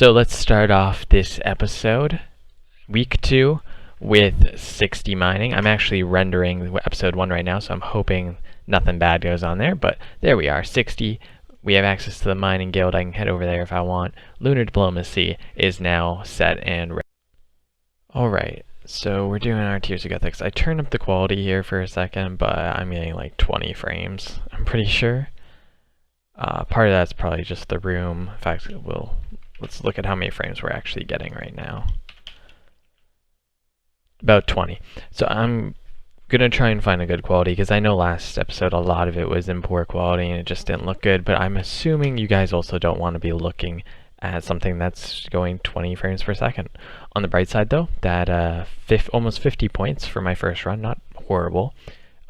So let's start off this episode, week 2, with 60 mining. I'm actually rendering episode 1 right now, so I'm hoping nothing bad goes on there, but there we are, 60. We have access to the mining guild. I can head over there if I want. Lunar diplomacy is now set and ready. Alright, so we're doing our tiers of ethics. I turned up the quality here for a second, but I'm getting like 20 frames, I'm pretty sure. Part of that's probably just the room. In fact, let's look at how many frames we're actually getting right now. About 20. So I'm gonna try and find a good quality, because I know last episode a lot of it was in poor quality and it just didn't look good, but I'm assuming you guys also don't want to be looking at something that's going 20 frames per second. On the bright side though, that almost 50 points for my first run, not horrible,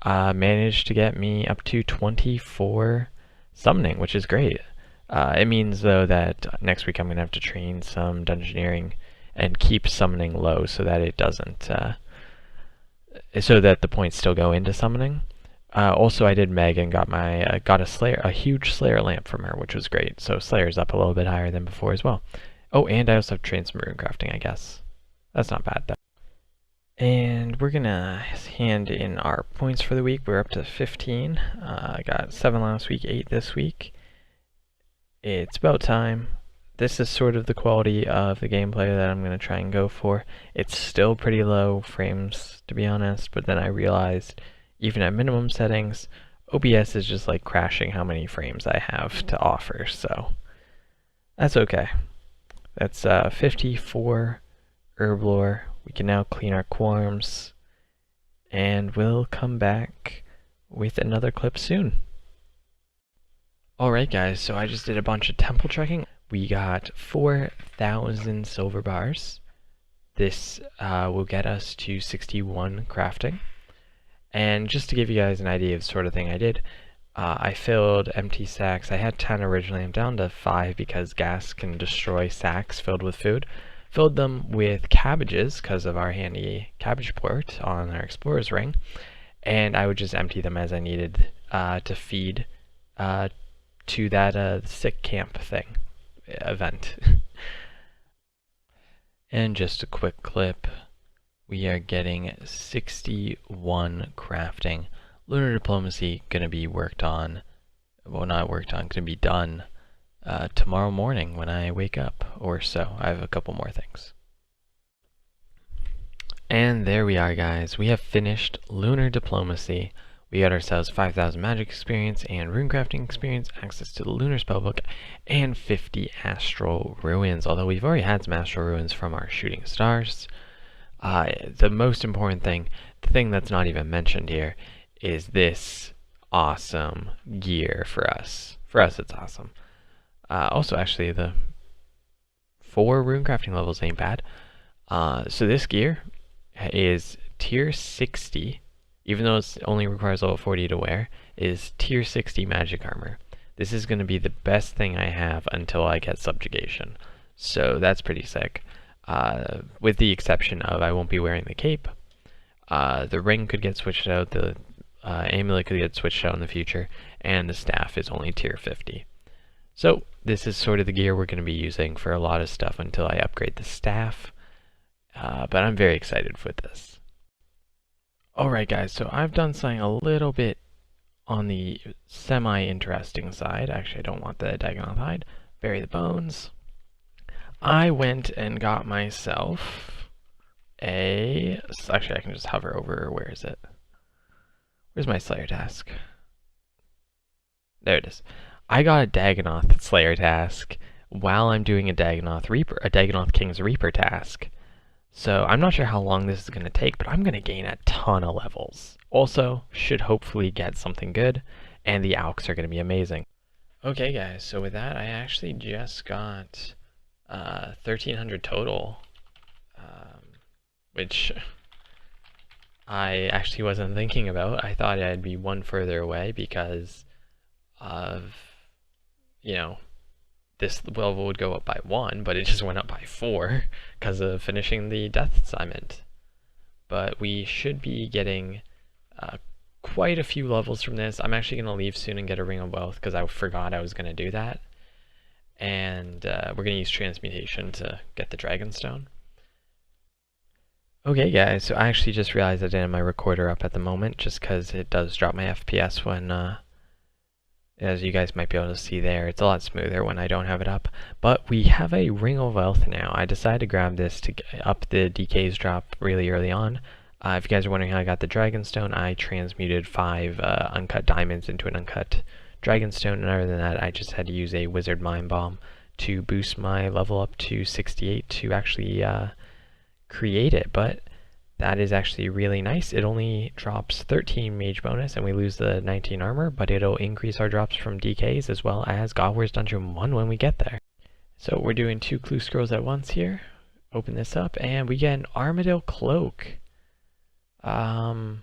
managed to get me up to 24 summoning, which is great. It means though that next week I'm gonna have to train some dungeoneering and keep summoning low so that it doesn't so that the points still go into summoning. Also, I did Meg and got a huge Slayer lamp from her, which was great. So Slayer's up a little bit higher than before as well. Oh, and I also have trained some rune crafting, I guess. That's not bad though. And we're gonna hand in our points for the week. We're up to 15. I got 7 last week, 8 this week. It's about time. This is sort of the quality of the gameplay that I'm going to try and go for. It's still pretty low frames, to be honest, but then I realized, even at minimum settings, OBS is just like crashing how many frames I have to offer, so that's okay. That's 54 herb lore. We can now clean our quorums, and we'll come back with another clip soon. Alright guys, so I just did a bunch of temple trekking. We got 4,000 silver bars. This will get us to 61 crafting. And just to give you guys an idea of the sort of thing I did, I filled empty sacks. I had 10 originally. I'm down to 5 because gas can destroy sacks filled with food. Filled them with cabbages because of our handy cabbage port on our explorer's ring. And I would just empty them as I needed to feed to that sick camp thing. Event. And just a quick clip, we are getting 61 crafting. Lunar diplomacy gonna be worked on, well, not worked on, gonna be done tomorrow morning when I wake up or so. I have a couple more things. And there we are guys, we have finished lunar diplomacy. We got ourselves 5,000 magic experience and runecrafting experience, access to the lunar spellbook, and 50 astral ruins. Although we've already had some astral ruins from our shooting stars. The most important thing, the thing that's not even mentioned here, is this awesome gear for us. For us, it's awesome. Also, actually, the 4 runecrafting levels ain't bad. So this gear is tier 60. Even though it only requires level 40 to wear, is tier 60 magic armor. This is going to be the best thing I have until I get subjugation. So that's pretty sick. With the exception of I won't be wearing the cape. The ring could get switched out, the amulet could get switched out in the future, and the staff is only tier 50. So this is sort of the gear we're going to be using for a lot of stuff until I upgrade the staff. But I'm very excited for this. Alright guys, so I've done something a little bit on the semi-interesting side. Actually, I don't want the Dagonoth hide. Bury the bones. I went and got myself actually, I can just hover over, where is it? Where's my Slayer task? There it is. I got a Dagonoth Slayer task while I'm doing a Dagonoth King's Reaper task. So I'm not sure how long this is going to take, but I'm going to gain a ton of levels. Also, should hopefully get something good, and the alks are going to be amazing. Okay guys, so with that, I actually just got 1,300 total, which I actually wasn't thinking about. I thought I'd be one further away because of, you know, this level would go up by 1, but it just went up by 4 because of finishing the death assignment. But we should be getting quite a few levels from this. I'm actually going to leave soon and get a Ring of Wealth because I forgot I was going to do that. and we're going to use transmutation to get the dragonstone. Okay guys, so I actually just realized I didn't have my recorder up at the moment, just because it does drop my FPS when, as you guys might be able to see there, it's a lot smoother when I don't have it up. But we have a Ring of Wealth now. I decided to grab this to up the DK's drop really early on. If you guys are wondering how I got the dragonstone, I transmuted 5 uncut diamonds into an uncut dragonstone, and other than that, I just had to use a wizard mind bomb to boost my level up to 68 to actually create it. But that is actually really nice. It only drops 13 mage bonus and we lose the 19 armor, but it'll increase our drops from DKs as well as God Wars Dungeon 1 when we get there. So we're doing 2 clue scrolls at once here. Open this up and we get an Armadillo cloak. Could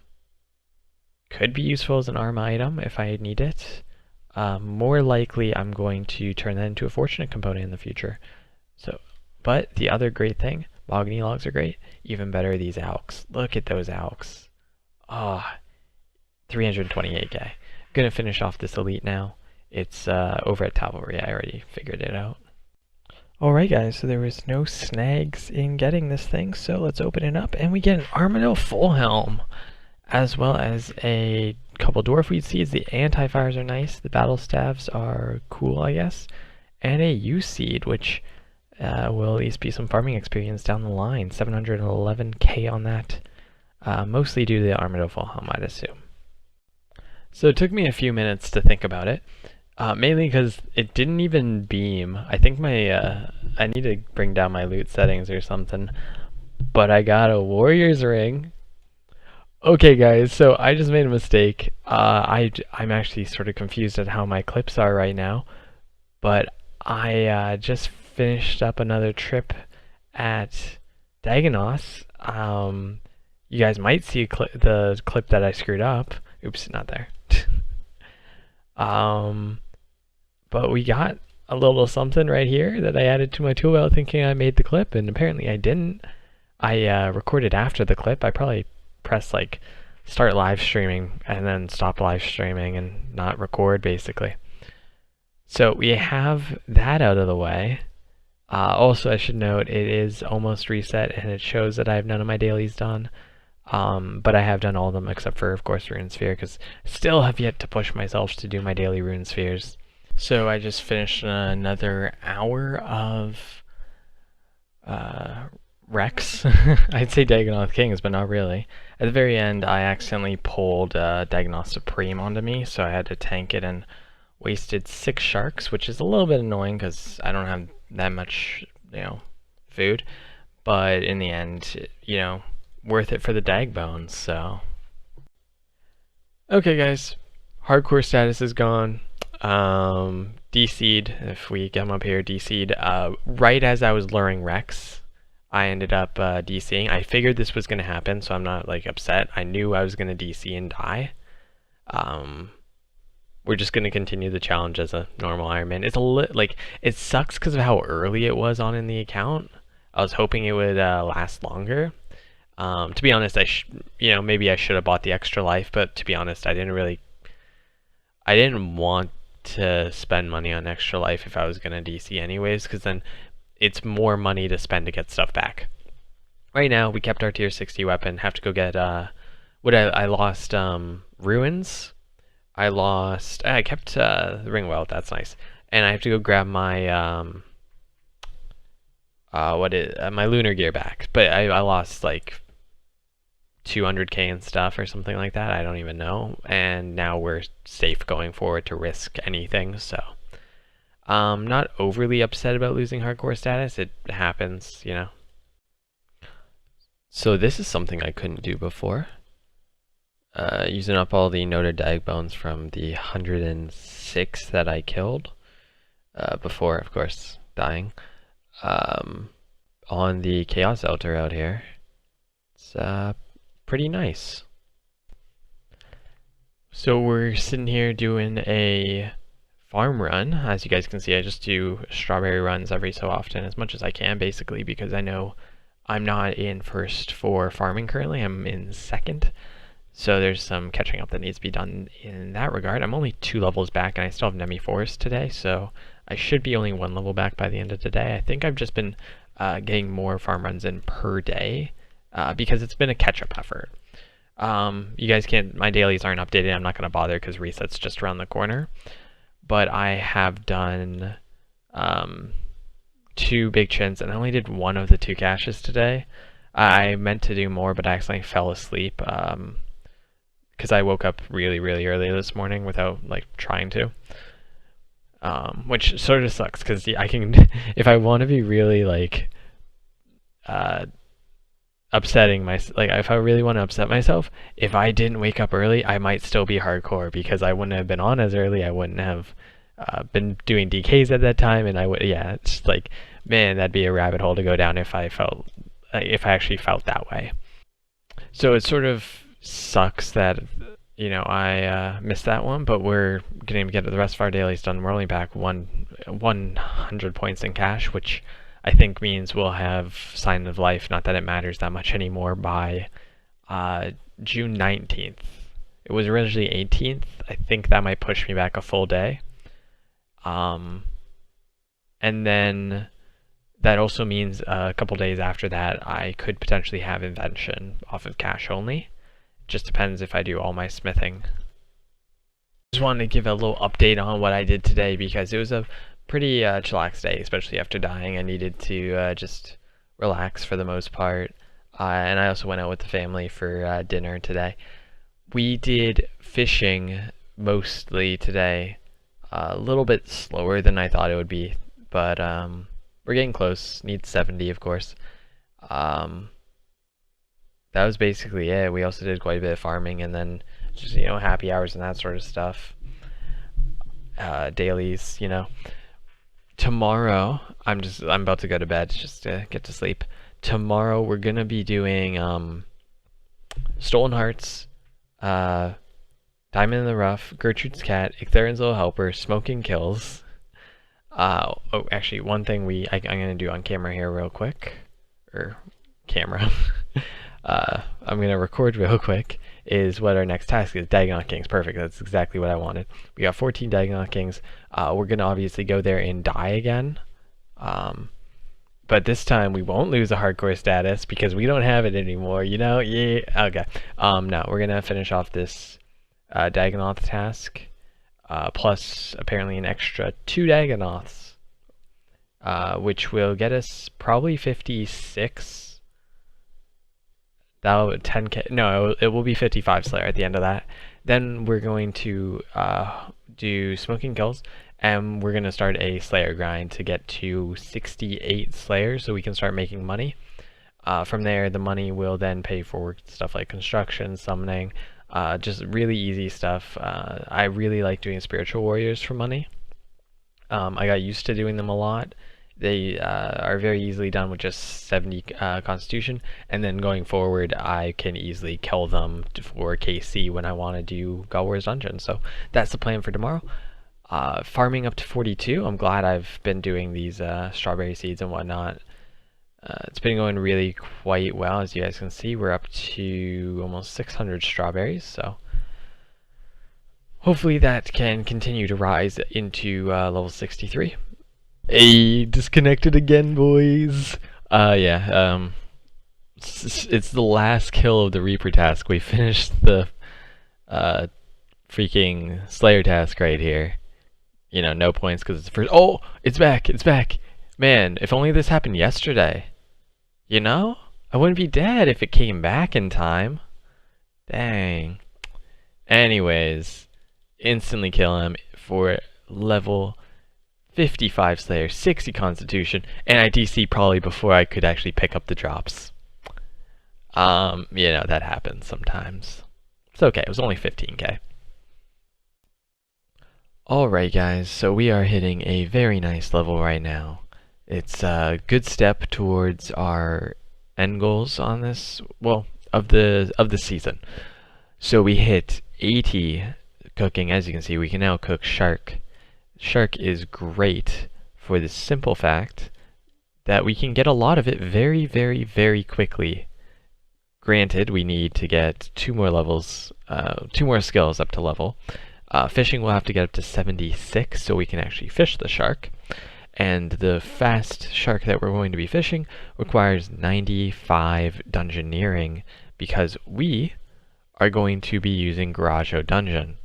be useful as an armor item if I need it. More likely I'm going to turn that into a fortunate component in the future. But the other great thing, mahogany logs are great. Even better, these alks. Look at those alks. 328k. I'm gonna finish off this elite now. It's over at Cavalry. I already figured it out. Alright guys, so there was no snags in getting this thing, so let's open it up and we get an Armadillo full helm, as well as a couple Dwarfweed seeds. The anti-fires are nice, the battle staves are cool I guess, and a U-seed, which will at least be some farming experience down the line. 711k on that, mostly due to the Armadillo full helm, I'd assume. So it took me a few minutes to think about it, mainly because it didn't even beam. I think my I need to bring down my loot settings or something, but I got a Warrior's Ring. Okay guys, so I just made a mistake. I'm actually sort of confused at how my clips are right now, but I just finished up another trip at Dagonos. You guys might see the clip that I screwed up. Oops, not there. But we got a little something right here that I added to my tool belt thinking I made the clip, and apparently I didn't. I recorded after the clip. I probably pressed like start live streaming and then stop live streaming and not record basically. So we have that out of the way. Also, I should note it is almost reset and it shows that I have none of my dailies done. But I have done all of them except for, of course, Rune Sphere, because I still have yet to push myself to do my daily Rune Spheres. So I just finished another hour of Rex. I'd say Dagonoth Kings, but not really. At the very end, I accidentally pulled Dagonoth Supreme onto me, so I had to tank it and wasted 6 sharks, which is a little bit annoying because I don't have that much, food. But in the end, worth it for the dag bones, so. Okay guys, hardcore status is gone. DC'd, if we get him up here, DC'd right as I was luring Rex. I ended up DCing. I figured this was going to happen, so I'm not like upset. I knew I was going to DC and die. We're just going to continue the challenge as a normal Ironman. It's it sucks because of how early it was on in the account. I was hoping it would last longer. To be honest, maybe I should have bought the extra life, but to be honest, I didn't want to spend money on extra life if I was going to DC anyways, because then it's more money to spend to get stuff back. Right now, we kept our tier 60 weapon, have to go get, I lost, ruins. I kept, the ring well, that's nice. And I have to go grab my, my lunar gear back. But I lost, like, 200k and stuff or something like that, I don't even know. And now we're safe going forward to risk anything, so. Not overly upset about losing hardcore status, it happens, So this is something I couldn't do before. Using up all the noted dag bones from the 106 that I killed, before, of course, dying, on the Chaos Altar out here. It's pretty nice. So we're sitting here doing a farm run. As you guys can see, I just do strawberry runs every so often, as much as I can, basically, because I know I'm not in first for farming currently, I'm in second. So there's some catching up that needs to be done in that regard. I'm only 2 levels back and I still have Nemi Forest today, so I should be only 1 level back by the end of the day. I think I've just been getting more farm runs in per day because it's been a catch-up effort. You guys can't, my dailies aren't updated. I'm not going to bother because reset's just around the corner. But I have done 2 big chins, and I only did 1 of the 2 caches today. I meant to do more, but I accidentally fell asleep because I woke up really, really early this morning without like trying to. Which sort of sucks because I can, if I want to be really like upsetting like if I really want to upset myself, if I didn't wake up early, I might still be hardcore because I wouldn't have been on as early. I wouldn't have been doing DKs at that time, and I would, yeah, it's like, man, that'd be a rabbit hole to go down if I actually felt that way. So it sort of sucks that, you know, I missed that one, but we're going to get the rest of our dailies done. We're only back 100 points in cash, which I think means we'll have Sign of Life, not that it matters that much anymore, by June 19th. It was originally 18th. I think that might push me back a full day. And then that also means a couple days after that I could potentially have Invention off of cash only. Just depends if I do all my smithing. Just wanted to give a little update on what I did today because it was a pretty chillax day, especially after dying. I needed to just relax for the most part. And I also went out with the family for dinner today. We did fishing mostly today. A little bit slower than I thought it would be, but we're getting close. Need 70, of course. That was basically it. We also did quite a bit of farming, and then just, you know, happy hours and that sort of stuff. Dailies, you know. Tomorrow, I'm about to go to bed just to get to sleep. Tomorrow we're gonna be doing Stolen Hearts, Diamond in the Rough, Gertrude's Cat, Ictharian's Little Helper, Smoking Kills. Oh, actually, one thing I'm gonna do on camera here real quick, or camera. I'm gonna record real quick is what our next task is. Dagonauts Kings, perfect. That's exactly what I wanted. We got 14 Dagonauts Kings. We're gonna obviously go there and die again. But this time we won't lose a hardcore status because we don't have it anymore, you know? Yeah, okay. No, we're gonna finish off this Dagonaut task, plus apparently an extra 2 Dagonauts, which will get us probably 56. That'll 10k. No, it will be 55 Slayer at the end of that. Then we're going to do Smoking Kills, and we're going to start a Slayer grind to get to 68 Slayers so we can start making money. From there, the money will then pay for stuff like construction, summoning, just really easy stuff. I really like doing Spiritual Warriors for money. I got used to doing them a lot. They are very easily done with just 70 Constitution, and then going forward I can easily kill them for KC when I want to do God Wars Dungeon. So that's the plan for tomorrow. Farming up to 42. I'm glad I've been doing these strawberry seeds and whatnot. It's been going really quite well. As you guys can see, we're up to almost 600 strawberries, so hopefully that can continue to rise into level 63. Hey, disconnected again, boys. Yeah, it's the last kill of the Reaper task. We finished the freaking Slayer task right here. You know, no points because it's the first. Oh, it's back! It's back! Man, if only this happened yesterday. You know, I wouldn't be dead if it came back in time. Dang. Anyways, instantly kill him for level 55 Slayer, 60 Constitution, and I DC probably before I could actually pick up the drops. You know, that happens sometimes. It's okay, it was only 15k. Alright guys, so we are hitting a very nice level right now. It's a good step towards our end goals on this, well, of the season. So we hit 80 cooking. As you can see, we can now cook shark. Shark is great for the simple fact that we can get a lot of it very, very, very quickly. Granted, we need to get 2 more levels, 2 more skills up to level. Fishing will have to get up to 76 so we can actually fish the shark. And the fast shark that we're going to be fishing requires 95 dungeoneering because we are going to be using Garage Dungeon.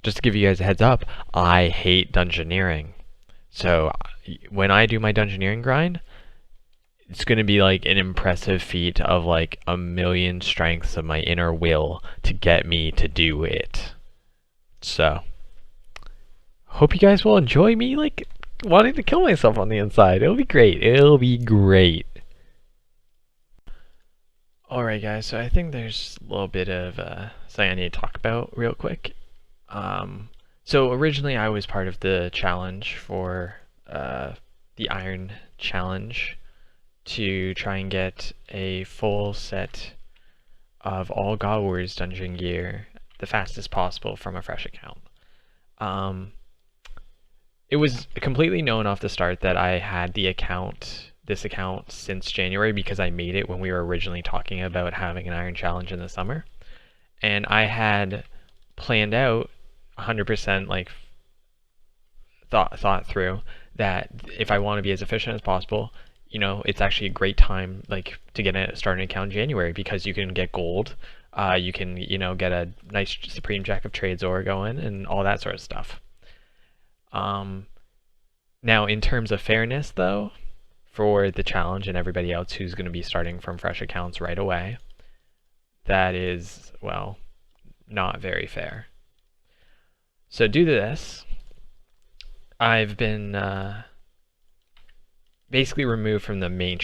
Just to give you guys a heads up, I hate dungeoneering. So when I do my dungeoneering grind, it's going to be like an impressive feat of like 1,000,000 strengths of my inner will to get me to do it. So, hope you guys will enjoy me like wanting to kill myself on the inside. It'll be great. It'll be great. Alright guys, so I think there's a little bit of something I need to talk about real quick. So originally I was part of the challenge for the Iron Challenge to try and get a full set of all God Wars dungeon gear the fastest possible from a fresh account. It was completely known off the start that I had this account since January because I made it when we were originally talking about having an Iron Challenge in the summer. And I had planned out 100% like thought through that if I want to be as efficient as possible, you know, it's actually a great time like to start an account in January because you can get gold, you can, you know, get a nice Supreme Jack of Trades ore going and all that sort of stuff. Now in terms of fairness though, for the challenge and everybody else who's going to be starting from fresh accounts right away, that is, well, not very fair. So due to this, I've been basically removed from the main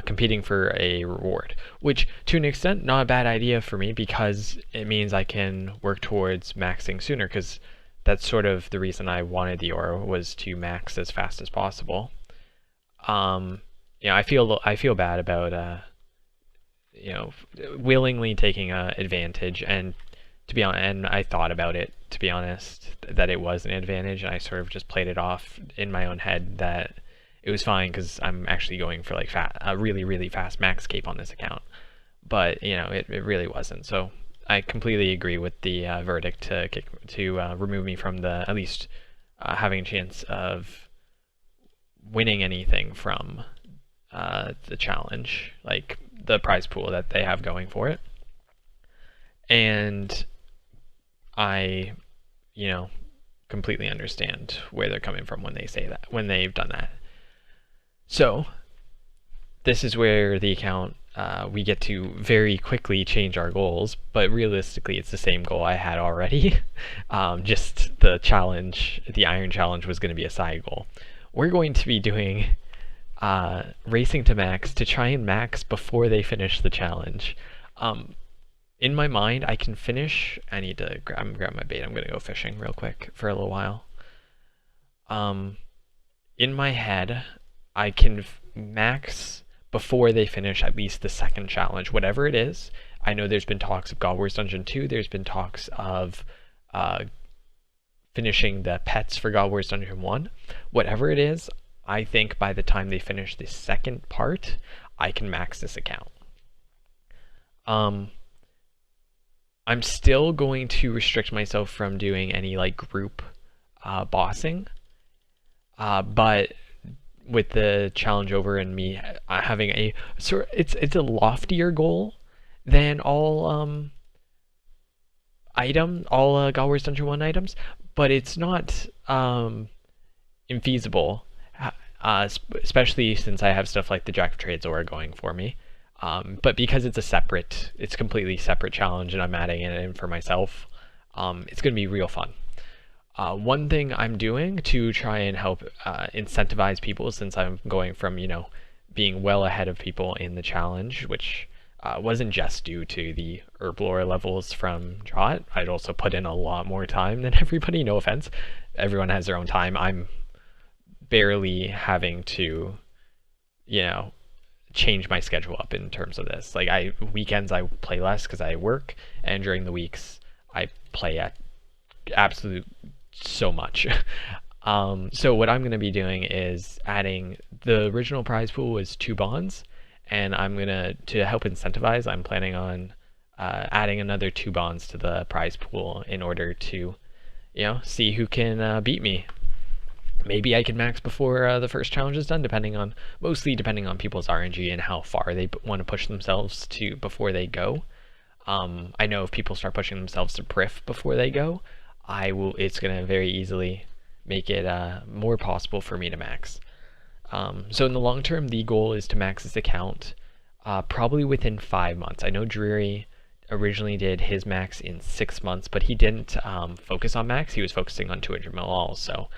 competing for a reward, which to an extent not a bad idea for me because it means I can work towards maxing sooner, because that's sort of the reason I wanted the ore, was to max as fast as possible. You know, I feel bad about you know, willingly taking advantage, and to be honest, and I thought about it, to be honest, that it was an advantage, and I sort of just played it off in my own head that it was fine because I'm actually going for like a really fast max cape on this account. But you know, it really wasn't. So I completely agree with the verdict to remove me from at least having a chance of winning anything from the challenge, like the prize pool that they have going for it. And I, you know, completely understand where they're coming from when they say that, when they've done that. So this is where the account, we get to very quickly change our goals, but realistically it's the same goal I had already. Just the challenge, the Iron Challenge, was going to be a side goal. We're going to be doing racing to max to try and max before they finish the challenge. In my mind, I can finish. I need to grab my bait. I'm gonna go fishing real quick for a little while. In my head, I can max before they finish at least the second challenge, whatever it is. I know there's been talks of God Wars Dungeon 2. There's been talks of finishing the pets for God Wars Dungeon 1. Whatever it is, I think by the time they finish the second part, I can max this account. I'm still going to restrict myself from doing any like group bossing, but with the challenge over and me having a sort, it's a loftier goal than all God Wars Dungeon 1 items, but it's not infeasible, especially since I have stuff like the Jack of Trades ore going for me. But because it's completely separate challenge and I'm adding it in for myself, it's going to be real fun. One thing I'm doing to try and help incentivize people, since I'm going from, you know, being well ahead of people in the challenge, which wasn't just due to the herb lore levels from Jot. I'd also put in a lot more time than everybody, no offense. Everyone has their own time. I'm barely having to, you know, change my schedule up in terms of this. Like weekends I play less because I work, and during the weeks I play at absolute so much. So what I'm going to be doing is adding, the original prize pool was 2 bonds, and I'm gonna, to help incentivize, I'm planning on adding another 2 bonds to the prize pool in order to, you know, see who can beat me. Maybe I can max before the first challenge is done, mostly depending on people's RNG and how far they want to push themselves to before they go. I know if people start pushing themselves to Prif before they go, it's going to very easily make it more possible for me to max. So in the long term, the goal is to max this account probably within 5 months. I know Dreary originally did his max in 6 months, but he didn't focus on max. He was focusing on 200 mil alls. So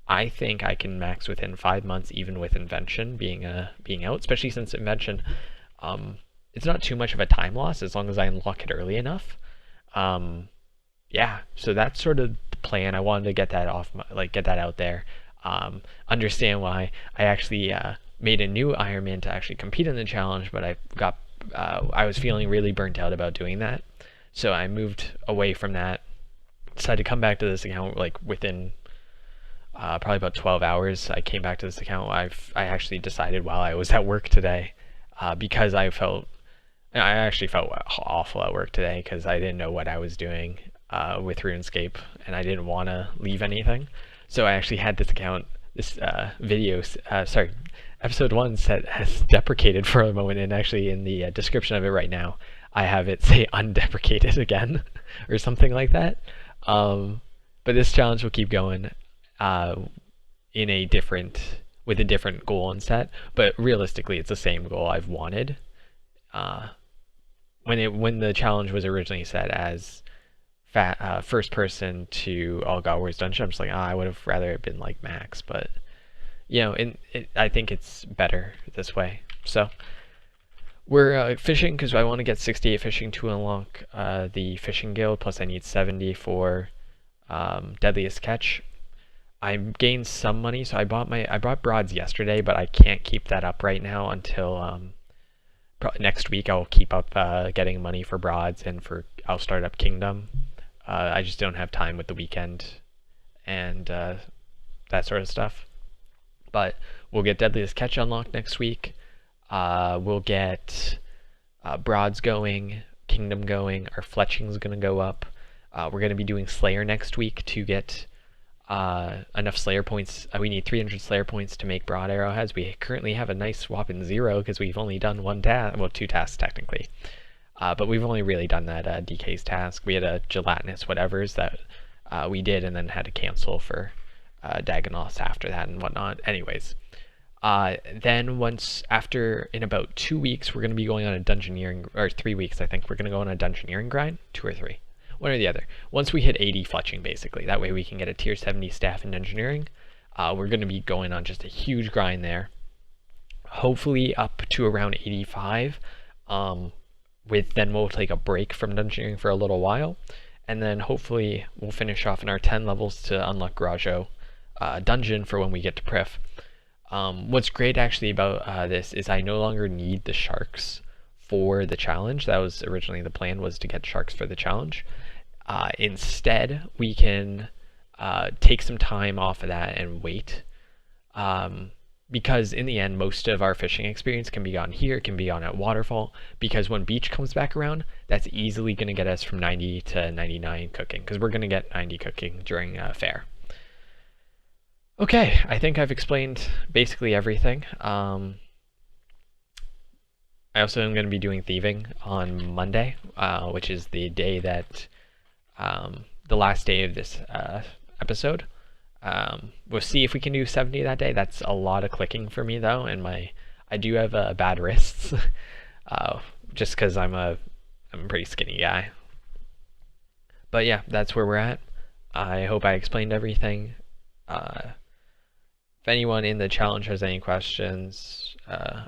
I think I can max within 5 months, even with Invention being out, especially since Invention, it's not too much of a time loss as long as I unlock it early enough. Yeah, so that's sort of the plan. I wanted to get that get that out there. Understand why I actually made a new Ironman to actually compete in the challenge, but I was feeling really burnt out about doing that, so I moved away from that. Decided to come back to this account like within probably about 12 hours. I came back to this account. I actually decided while I was at work today, because I actually felt awful at work today because I didn't know what I was doing with RuneScape, and I didn't want to leave anything. So I actually had this account, episode 1 has deprecated for a moment, and actually in the description of it right now, I have it say undeprecated again, or something like that. But this challenge will keep going with a different goal instead, but realistically it's the same goal I've wanted. When the challenge was originally set as first person to All God Wars Dungeon, I'm just like, I would have rather it been like max, but you know, I think it's better this way. So we're fishing because I want to get 68 fishing to unlock the fishing guild, plus I need 70 for deadliest catch. I gained some money, so I bought broads yesterday, but I can't keep that up right now until next week. I'll keep up getting money for broads, and I'll start up Kingdom. I just don't have time with the weekend and that sort of stuff. But we'll get Deadliest Catch unlocked next week. We'll get broads going, Kingdom going, our fletching's going to go up. We're going to be doing Slayer next week to get enough Slayer points. We need 300 Slayer points to make broad arrowheads. We currently have a nice whopping 0 because we've only done 2 tasks technically. But we've only really done that DK's task. We had a gelatinous whatevers that we did and then had to cancel for Dagonoths after that and whatnot. Anyways, then in about 2 weeks, we're going to be going on a dungeoneering, or 3 weeks I think, we're going to go on a dungeoneering grind, 2 or 3. One or the other. Once we hit 80 fletching, basically. That way we can get a tier 70 staff in engineering. We're going to be going on just a huge grind there. Hopefully up to around 85. Then we'll take a break from dungeoneering for a little while. And then hopefully we'll finish off in our 10 levels to unlock Garajo dungeon for when we get to Prif. What's great actually about this is I no longer need the sharks for the challenge. That was originally the plan, was to get sharks for the challenge. Instead, we can take some time off of that and wait, because in the end, most of our fishing experience can be gotten here, can be on at Waterfall, because when beach comes back around, that's easily going to get us from 90 to 99 cooking, because we're going to get 90 cooking during fair. Okay, I think I've explained basically everything. I also am going to be doing thieving on Monday, which is the day that, the last day of this episode. We'll see if we can do 70 that day. That's a lot of clicking for me though, and I do have bad wrists, just because I'm a pretty skinny guy. But yeah, that's where we're at. I hope I explained everything. If anyone in the challenge has any questions,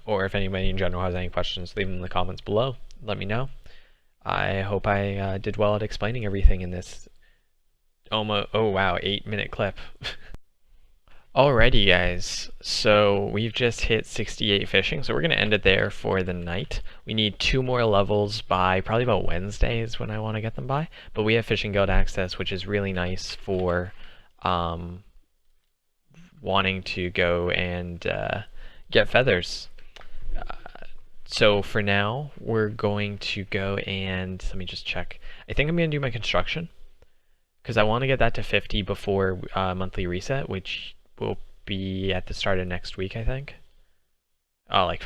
or if anybody in general has any questions, leave them in the comments below. Let me know. I hope I did well at explaining everything in this 8-minute clip. Alrighty guys, so we've just hit 68 fishing, so we're going to end it there for the night. We need 2 more levels by probably about Wednesday is when I want to get them by, but we have Fishing Guild access, which is really nice for wanting to go and get feathers. So for now, we're going to go and, let me just check. I think I'm going to do my construction, because I want to get that to 50 before monthly reset, which will be at the start of next week, I think. Oh, like,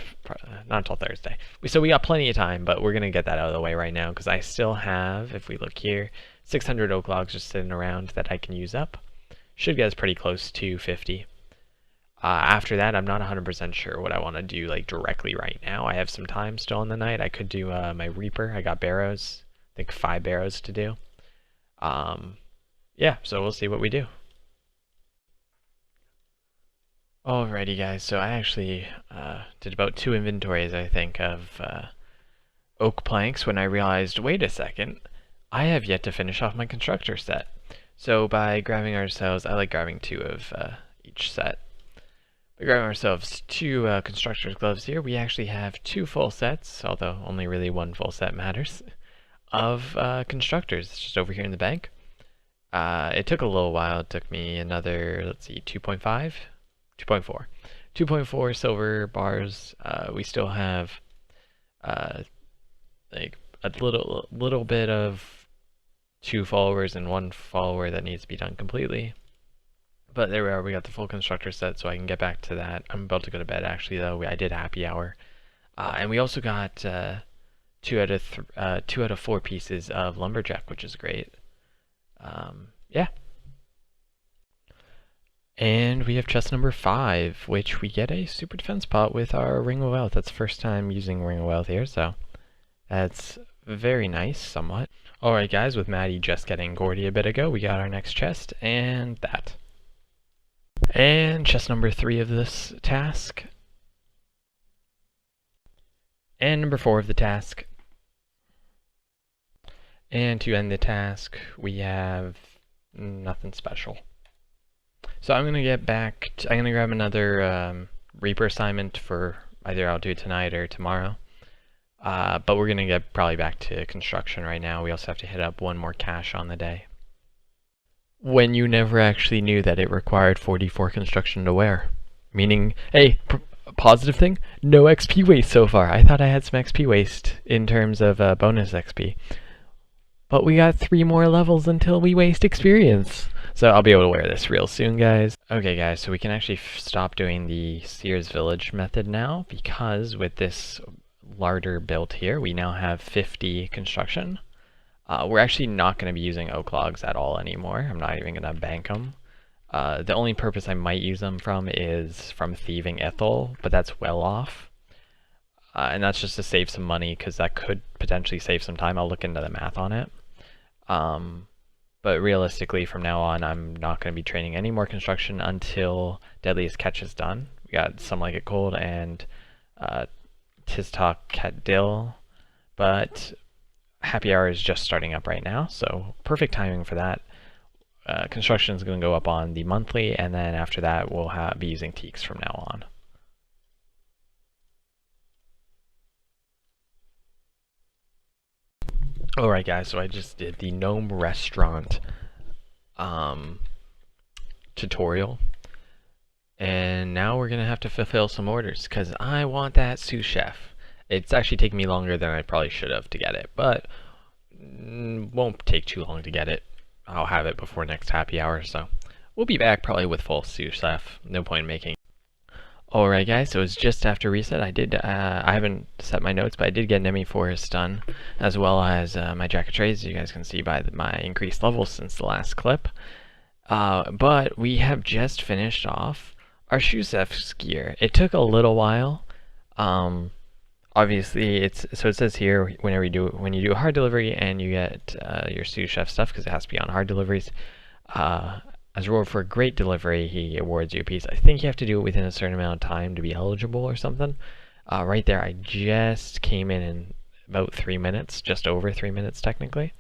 not until Thursday. So we got plenty of time, but we're going to get that out of the way right now, because I still have, if we look here, 600 oak logs just sitting around that I can use up. Should get us pretty close to 50. After that, I'm not 100% sure what I want to do, like, directly right now. I have some time still in the night. I could do my Reaper. I got barrows. I think 5 barrows to do. Yeah, so we'll see what we do. Alrighty guys, so I actually did about 2 inventories, I think, of oak planks when I realized, wait a second, I have yet to finish off my constructor set. So by grabbing ourselves, I like grabbing 2 of each set. By grabbing ourselves 2 constructor's gloves here, we actually have 2 full sets, although only really 1 full set matters, of constructors. It's just over here in the bank. It took a little while. It took me another, let's see, 2.5? 2.4. 2.4 silver bars. We still have like a little bit of 2 followers and 1 follower that needs to be done completely. But there we are. We got the full constructor set, so I can get back to that. I'm about to go to bed actually, though. I did happy hour, and we also got 2 out of 4 pieces of lumberjack, which is great. Yeah. And we have chest number 5, which we get a super defense pot with our Ring of Wealth. That's the first time using Ring of Wealth here, so that's very nice, somewhat. Alright guys, with Maddie just getting Gordy a bit ago, we got our next chest, and that. And chest number 3 of this task. And number 4 of the task. And to end the task, we have nothing special. So I'm gonna get back. I'm gonna grab another Reaper assignment for either I'll do it tonight or tomorrow. But we're gonna get probably back to construction right now. We also have to hit up 1 more cache on the day. When you never actually knew that it required 44 construction to wear, meaning, hey, positive thing, no XP waste so far. I thought I had some XP waste in terms of bonus XP, but we got 3 more levels until we waste experience. So I'll be able to wear this real soon, guys. Okay, guys, so we can actually stop doing the Sears Village method now, because with this larder built here, we now have 50 construction. We're actually not going to be using oak logs at all anymore. I'm not even going to bank them. The only purpose I might use them from is from thieving Ethel, but that's well off. And that's just to save some money, because that could potentially save some time. I'll look into the math on it. But realistically, from now on, I'm not going to be training any more construction until Deadliest Catch is done. We got Some Like It Cold and Tis Talk Cat Dill, but Happy Hour is just starting up right now, so perfect timing for that. Construction is going to go up on the monthly, and then after that, we'll be using Teaks from now on. Alright guys, so I just did the Gnome Restaurant tutorial, and now we're gonna have to fulfill some orders, because I want that sous chef. It's actually taking me longer than I probably should have to get it, but won't take too long to get it. I'll have it before next happy hour, so we'll be back probably with full sous chef. No point in making. Alright guys, so it's just after reset. I haven't set my notes, but I did get Nemi Forest done, as well as my Jack of Trades, as you guys can see by my increased levels since the last clip. But we have just finished off our sous chef's gear. It took a little while. Obviously, so it says here, when you do a hard delivery and you get your sous chef stuff, because it has to be on hard deliveries, as a reward for a great delivery, he awards you a piece. I think you have to do it within a certain amount of time to be eligible or something. Right there, I just came in about 3 minutes, just over 3 minutes technically.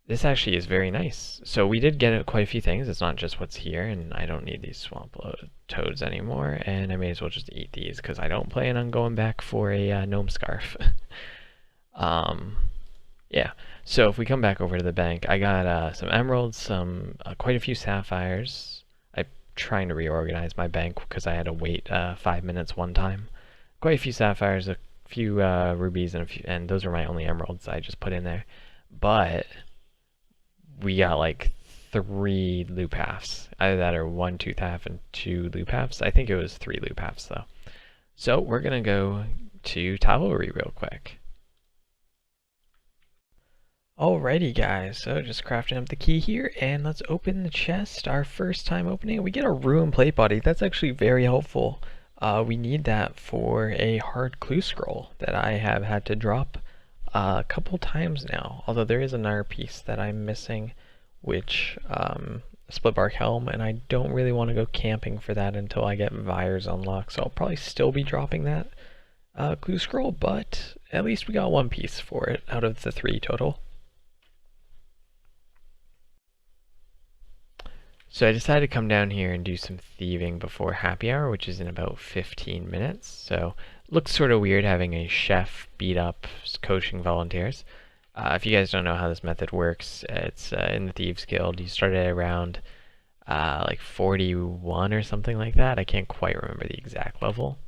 This actually is very nice. So we did get quite a few things. It's not just what's here, and I don't need these swamp toads anymore, and I may as well just eat these because I don't plan on going back for a gnome scarf. Yeah, so if we come back over to the bank, I got some emeralds, quite a few sapphires. I'm trying to reorganize my bank because I had to wait 5 minutes one time. Quite a few sapphires, a few rubies, and those are my only emeralds I just put in there. But we got like 3 loop halves. Either that or 1 tooth half and 2 loop halves. I think it was 3 loop halves though. So we're gonna go to Cavalry real quick. Alrighty guys, so just crafting up the key here, and let's open the chest. Our first time opening, we get a ruined plate body. That's actually very helpful. We need that for a hard clue scroll that I have had to drop a couple times now. Although there is another piece that I'm missing, which split bark helm, and I don't really want to go camping for that until I get Vires unlocked. So I'll probably still be dropping that clue scroll, but at least we got one piece for it out of the 3 total. So I decided to come down here and do some thieving before happy hour, which is in about 15 minutes. So it looks sort of weird having a chef beat up coaching volunteers. If you guys don't know how this method works, it's in the Thieves Guild. You start at around like 41 or something like that. I can't quite remember the exact level.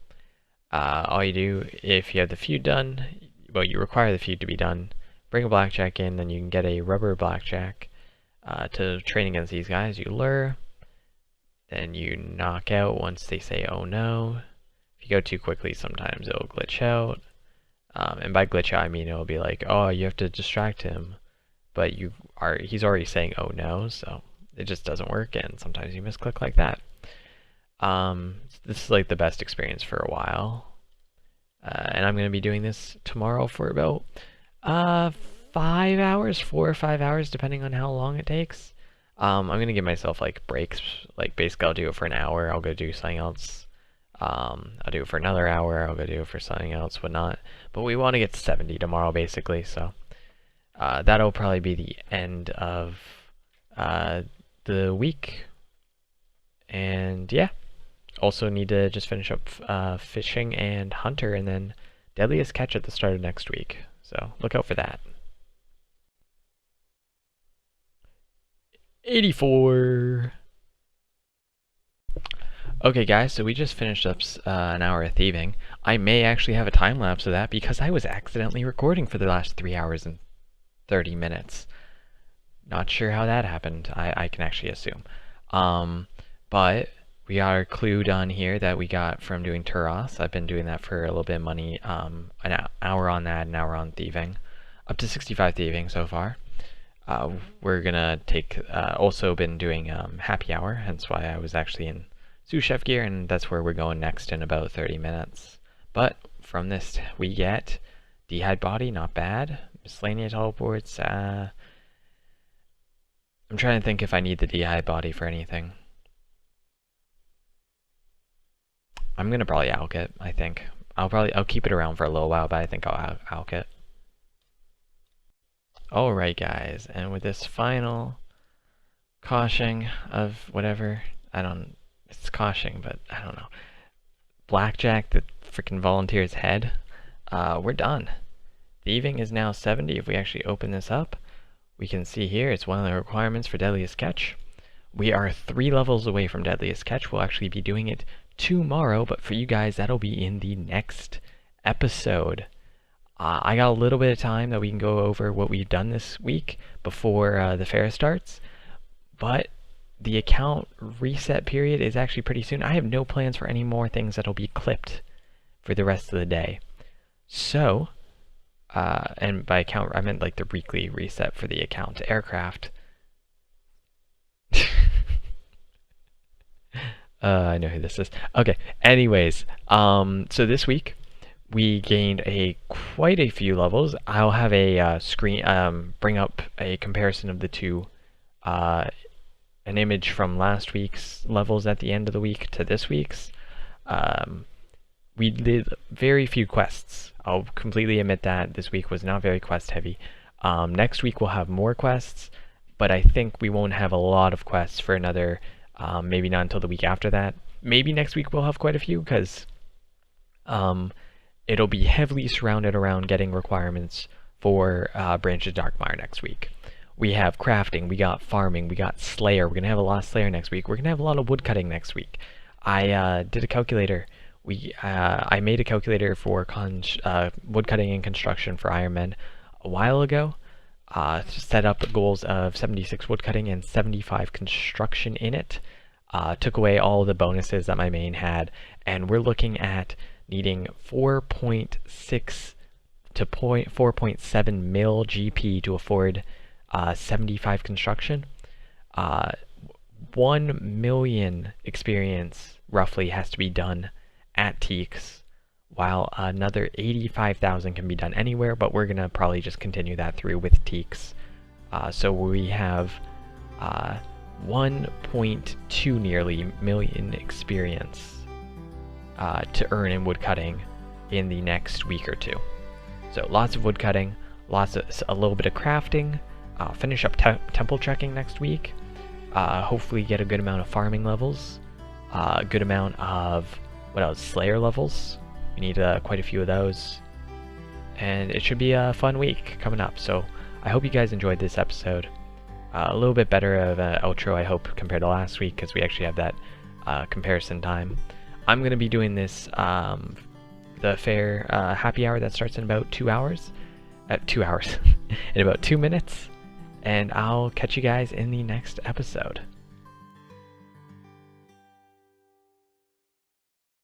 All you do, if you have the feud done, well, you require the feud to be done, bring a blackjack in, then you can get a rubber blackjack. To train against these guys, you lure, then you knock out once they say oh no. If you go too quickly, sometimes it'll glitch out. And by glitch out, I mean it'll be like, oh, you have to distract him, but he's already saying oh no, so it just doesn't work, and sometimes you misclick like that. This is like the best experience for a while, and I'm going to be doing this tomorrow for about 5 hours, 4 or 5 hours, depending on how long it takes. I'm gonna give myself like breaks. Like basically, I'll do it for an hour. I'll go do something else. I'll do it for another hour. I'll go do it for something else, whatnot. But we want to get 70 tomorrow, basically. So that'll probably be the end of the week. And yeah, also need to just finish up fishing and hunter, and then deadliest catch at the start of next week. So look out for that. 84. Okay guys, so we just finished up an hour of thieving. I may actually have a time lapse of that because I was accidentally recording for the last 3 hours and 30 minutes. Not sure how that happened. I can actually assume. But we got our clue done here that we got from doing Turos. I've been doing that for a little bit of money. An hour on that, an hour on thieving. Up to 65 thieving so far. We're gonna take, also been doing happy hour, hence why I was actually in sous chef gear, and that's where we're going next in about 30 minutes. But from this we get Dehyde body, not bad. Miscellaneous teleports, I'm trying to think if I need the Dehyde body for anything. I'm gonna probably alk it, I think. I'll keep it around for a little while, but I think I'll alk it. Alright guys, and with this final caution of whatever, it's caution, but I don't know, blackjack the freaking volunteer's head, we're done. Thieving is now 70. If we actually open this up, we can see here it's one of the requirements for deadliest catch. We are 3 levels away from deadliest catch. We'll actually be doing it tomorrow, but for you guys, that'll be in the next episode. I got a little bit of time that we can go over what we've done this week before the fair starts, but the account reset period is actually pretty soon. I have no plans for any more things that'll be clipped for the rest of the day. So, and by account, I meant like the weekly reset for the account aircraft. I know who this is. Okay, anyways, so this week, we gained quite a few levels. I'll have a screen, bring up a comparison of the two, an image from last week's levels at the end of the week to this week's. We did very few quests. I'll completely admit that this week was not very quest heavy. Next week we'll have more quests, but I think we won't have a lot of quests for another, maybe not until the week after that. Maybe next week we'll have quite a few, because it'll be heavily surrounded around getting requirements for Branches Darkmire next week. We have crafting, we got farming, we got Slayer. We're going to have a lot of Slayer next week. We're going to have a lot of woodcutting next week. I did a calculator. I made a calculator for woodcutting and construction for Ironman a while ago. set up goals of 76 woodcutting and 75 construction in it. Took away all the bonuses that my main had, and we're looking at needing 4.6 to 4.7 mil GP to afford 75 construction. 1 million experience roughly has to be done at Teaks, while another 85,000 can be done anywhere, but we're gonna probably just continue that through with Teaks. So we have 1.2 nearly million experience to earn in woodcutting in the next week or two. So lots of woodcutting, a little bit of crafting, finish up temple checking next week, hopefully get a good amount of farming levels, a good amount of, what else, slayer levels. We need quite a few of those, and it should be a fun week coming up. So I hope you guys enjoyed this episode. A little bit better of an outro, I hope, compared to last week, because we actually have that comparison time. I'm going to be doing this, the fair happy hour that starts in about 2 hours. 2 hours. In about 2 minutes. And I'll catch you guys in the next episode.